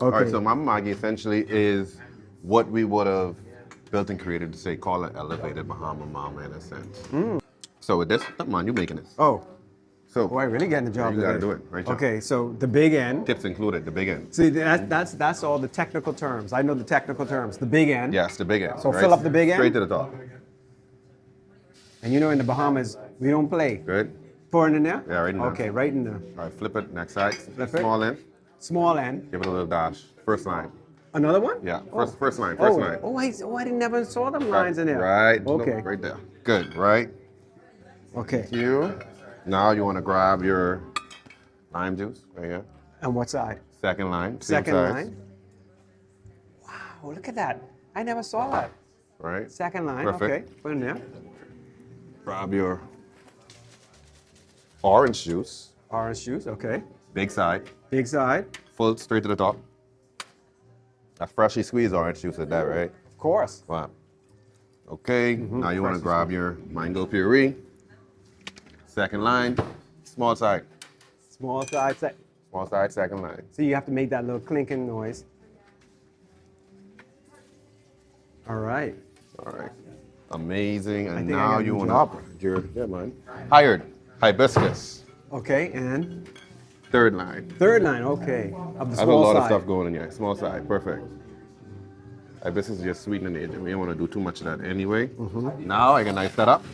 Okay. All right, so Mama Maggie essentially is what we would have built and created to say, call it elevated Bahama Mama in a sense. So with this, come on, you making this. Oh, So boy, really getting the job you gotta today. do it, right, John? Okay, so the big end. Tips included, the big end. See, that's all the technical terms. I know the technical terms. The big end. Yes, the big end. So fill up the big end? Straight to the top. And you know in the Bahamas, we don't play. Good. Pour it in there? Yeah, right in there. Okay, right in there. All right, flip it, next side. Flip it. Small end. Small end. Give it a little dash. First line. Another one? Yeah, Oh. first line, Oh, first line. I never saw them lines in there. Right. Okay. No, right there. Good, right? Okay. You. Now you want to grab your lime juice right here. And what side? Second line. same Second size, line. Wow, look at that. I never saw that. Right. Second line. Perfect. Okay. Put in there. Grab your orange juice. Orange juice. Okay. Big side. Big side. Full straight to the top. That freshly squeezed orange juice at that, right? Of course. Wow. Okay. Now you want to grab your mango puree. Second line. Small side. Small side. Small side, second line. So you have to make that little clinking noise. All right. All right. Amazing. And think I now got a you new want job. to, yeah, man. Hired. Hibiscus. Okay, and Third line. third line. Okay. Of the I have a small lot of side. stuff going in here. Small side, perfect. Hibiscus is just sweetening it. We don't want to do too much of that anyway. Now I can knife that up.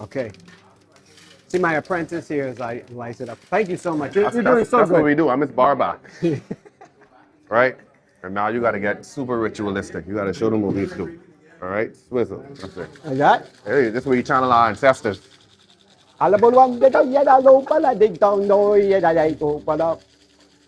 Okay. See, my apprentice here is I lice it up. Thank you so much. You're doing so That's what good. we do. I'm his barback. Right? And now you got to get super ritualistic. You got to show them what we do. All right? Swizzle. That's it. Like that? Hey, this is where you channel our ancestors. Alabulwang dito yellow pala ding dong no yellow pala.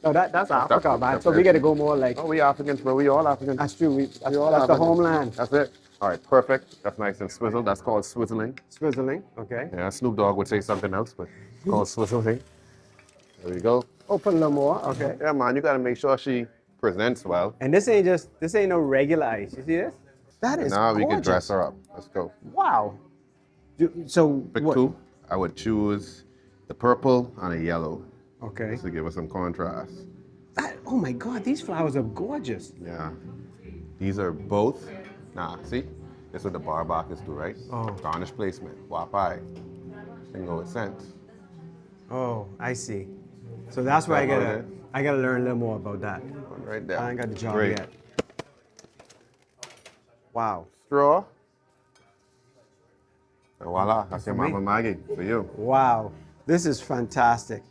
No, that's Africa, man. that's So we it. got to go more like. Oh, we Africans, bro. We all Africans. That's true. That's We all the Africans. homeland. That's it. All right, perfect. That's nice and swizzled. That's called swizzling. Swizzling. Okay. Yeah, Snoop Dogg would say something else, but it's called swizzling. There you go. Open a little more. Okay. Yeah, man, you got to make sure she presents well. And this ain't no regular ice. You see this? That is Now we can gorgeous. dress her up. Let's go. Wow. So Pick what? two. I would choose the purple and a yellow Okay. to give us some contrast. Oh my God, these flowers are gorgeous. Yeah. These are both. Nah, see? This is what the barbacas do, right? Oh. Garnish placement. Wapai. Can go with scent. Oh, I see. So that's why I gotta learn a little more about that. One right there. I ain't got the job Great. yet. Wow. Straw. And voila, that's your For me? Mama Maggie for you. Wow. This is fantastic.